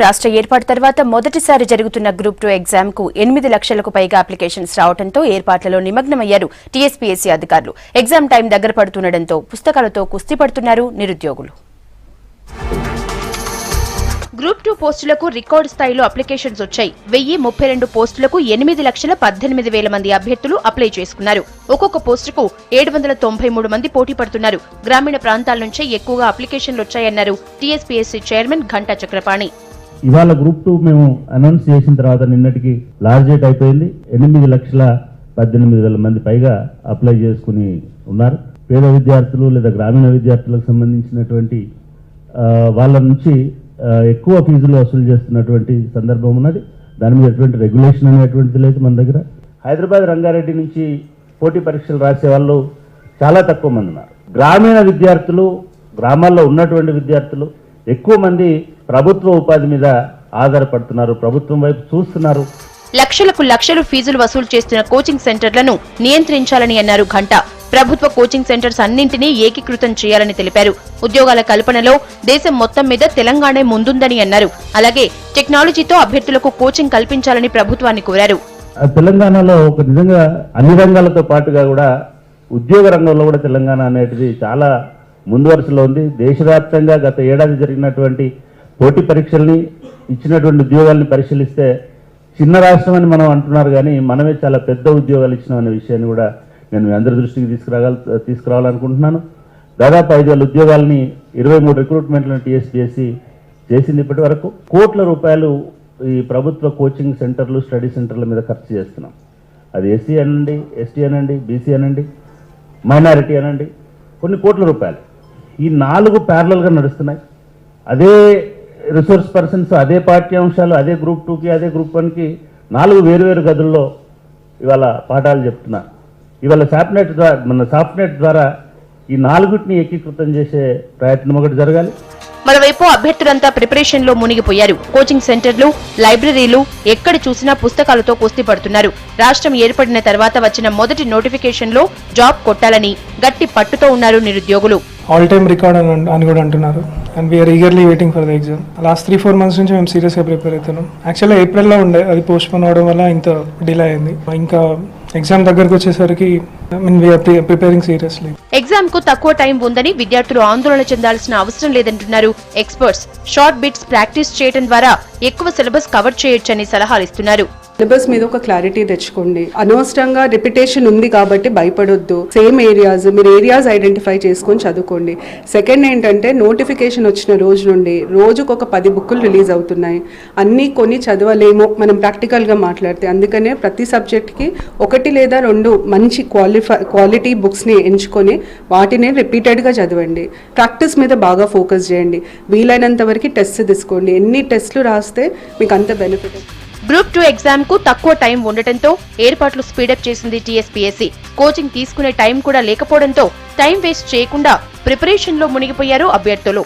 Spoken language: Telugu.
రాష్ట్ర ఏర్పాటు తర్వాత మొదటిసారి జరుగుతున్న గ్రూప్ 2 ఎగ్జామ్ కు 8 లక్షలకు పైగా అప్లికేషన్స్ రావడంతో ఏర్పాట్లలో నిమగ్నమయ్యారు టీఎస్పీఎస్సీ అధికారులు. ఎగ్జామ్ టైం దగ్గర పడుతుండటంతో పుస్తకాలతో కుస్తీ పడుతున్నారు నిరుద్యోగులు. గ్రూప్ 2 పోస్టులకు రికార్డు స్థాయిలో అప్లికేషన్స్ వచ్చాయి. 1032 పోస్టులకు 8,18,000 మంది అభ్యర్థులు అప్లై చేసుకున్నారు. ఒక్కొక్క పోస్టుకు 793 మంది పోటీ పడుతున్నారు. గ్రామీణ ప్రాంతాల నుంచే ఎక్కువగా అప్లికేషన్లు వచ్చాయన్నారు టీఎస్పీఎస్సీ చైర్మన్ ఘంటా చక్రపాణి. ఇవాళ గ్రూప్ 2 మేము అనౌన్స్ చేసిన తర్వాత నిన్నటికి లాస్ట్ డేట్ అయిపోయింది. 8,18,000 మంది పైగా అప్లై చేసుకుని ఉన్నారు. పేద విద్యార్థులు లేదా గ్రామీణ విద్యార్థులకు సంబంధించినటువంటి వాళ్ళ నుంచి ఎక్కువ ఫీజులు వసూలు చేస్తున్నటువంటి సందర్భం ఉన్నది. దాని మీద ఎటువంటి రెగ్యులేషన్ అనేటువంటిది లేదు మన దగ్గర. హైదరాబాద్ రంగారెడ్డి నుంచి పోటీ పరీక్షలు రాసే వాళ్ళు చాలా తక్కువ మంది ఉన్నారు. గ్రామీణ విద్యార్థులు, గ్రామాల్లో ఉన్నటువంటి విద్యార్థులు ఎక్కువ మంది ప్రభుత్వ ఉపాధి మీద ఆధారపడుతున్నారు, ప్రభుత్వం వైపు చూస్తున్నారు. లక్షలకు లక్షలు ఫీజులు వసూలు చేస్తున్న కోచింగ్ సెంటర్లను నియంత్రించాలని అన్నారు ఘంటా. ప్రభుత్వ కోచింగ్ సెంటర్స్ అన్నింటినీ ఏకీకృతం చేయాలని తెలిపారు. ఉద్యోగాల కల్పనలో దేశం మొత్తం మీద తెలంగాణ ముందుందని అన్నారు. అలాగే టెక్నాలజీతో అభ్యర్థులకు కోచింగ్ కల్పించాలని ప్రభుత్వాన్ని కోరారు. తెలంగాణలో ఒక నిజంగా అన్ని రంగాలతో పాటుగా కూడా ఉద్యోగ రంగంలో కూడా తెలంగాణ అనేది చాలా ముందు వరుసలో ఉంది. దేశవ్యాప్తంగా గత ఏడాది జరిగినటువంటి పోటీ పరీక్షల్ని ఇచ్చినటువంటి ఉద్యోగాల్ని పరిశీలిస్తే చిన్న రాష్ట్రం అని మనం అంటున్నారు, కానీ మనమే చాలా పెద్ద ఉద్యోగాలు ఇచ్చినాం అనే విషయాన్ని కూడా నేను మీ అందరి దృష్టికి తీసుకురావాలనుకుంటున్నాను. దాదాపు 5,000 ఉద్యోగాలని 23 రిక్రూట్మెంట్లను టీఎస్పీఎస్సీ చేసింది. ఇప్పటి వరకు కోట్ల రూపాయలు ఈ ప్రభుత్వ కోచింగ్ సెంటర్లు, స్టడీ సెంటర్ల మీద ఖర్చు చేస్తున్నాం. అది ఎస్సీ అనండి, ఎస్టీ అనండి, బీసీ అనండి, మైనారిటీ అనండి, కొన్ని కోట్ల రూపాయలు. ఈ 4 ప్యారలల్గా నడుస్తున్నాయి. అదే రిసోర్స్ పర్సన్స్, అదే పాఠ్యాంశాలు, అదే గ్రూప్ 2కి, అదే గ్రూప్ 1కి 4 వేరువేరు గదుల్లో ఇవాళ పాఠాలు చెప్తున్నారు. ఇవాళ సాఫ్ట్నెట్ ద్వారా ఈ 4టిని ఏకీకృతం చేసే ప్రయత్నం ఒకటి జరగాలి. మరోవైపు అభ్యర్థులంతా ప్రిపరేషన్ లో మునిగిపోయారు. కోచింగ్ సెంటర్లు, లైబ్రరీలు ఎక్కడ చూసినా పుస్తకాలతో కుస్తీ పడుతున్నారు. రాష్ట్రం ఏర్పడిన తర్వాత వచ్చిన మొదటి నోటిఫికేషన్ లో జాబ్ కొట్టాలని గట్టి పట్టుతో ఉన్నారు నిరుద్యోగులు. ఆల్ టైమ్ రికార్డ్ అని కూడా అంటున్నారు. And we are eagerly waiting for the exam. Last 3-4 months నుంచి మేము సీరియస్గా ప్రిపేర్ అవుతున్నాం. యాక్చువల్గా ఏప్రిల్లో ఉండే, అది పోస్ట్ పోన్ అవడం వల్ల ఇంత డిలే అయింది. ఇంకా ఎగ్జామ్ దగ్గరకు వచ్చేసరికి వీఆర్ ప్రిపేరింగ్ సీరియస్లీ. ఎగ్జామ్ కు తక్కువ టైం ఉందని విద్యార్థులు ఆందోళన చెందాల్సిన అవసరం లేదంటున్నారు ఎక్స్పర్ట్స్. షార్ట్ బిట్స్ ప్రాక్టీస్ చేయడం ద్వారా ఎక్కువ సిలబస్ కవర్ చేయొచ్చని సలహాలు ఇస్తున్నారు. సిలబస్ మీద ఒక క్లారిటీ తెచ్చుకోండి. అనవసరంగా రిపిటేషన్ ఉంది కాబట్టి భయపడొద్దు. సేమ్ ఏరియాస్, మీరు ఏరియాస్ ఐడెంటిఫై చేసుకొని చదువుకోండి. సెకండ్ ఏంటంటే, నోటిఫికేషన్ వచ్చిన రోజు నుండి రోజుకు ఒక 10 బుక్కులు రిలీజ్ అవుతున్నాయి. అన్నీ కొని చదవలేము మనం ప్రాక్టికల్గా మాట్లాడితే. అందుకనే ప్రతి సబ్జెక్ట్కి 1 లేదా 2 మంచి క్వాలిటీ బుక్స్ని ఎంచుకొని వాటిని రిపీటెడ్గా చదవండి. ప్రాక్టీస్ మీద బాగా ఫోకస్ చేయండి. వీలైనంత వరకు టెస్ట్ తీసుకోండి. ఎన్ని టెస్ట్లు రాస్తే మీకు అంత బెనిఫిట్. గ్రూప్ 2 ఎగ్జామ్ కు తక్కువ టైం ఉండటంతో ఏర్పాట్లు స్పీడప్ చేసింది టీఎస్పీఎస్సీ. కోచింగ్ తీసుకునే టైం కూడా లేకపోవడంతో టైం వేస్ట్ చేయకుండా ప్రిపరేషన్ లో మునిగిపోయారు అభ్యర్థులు.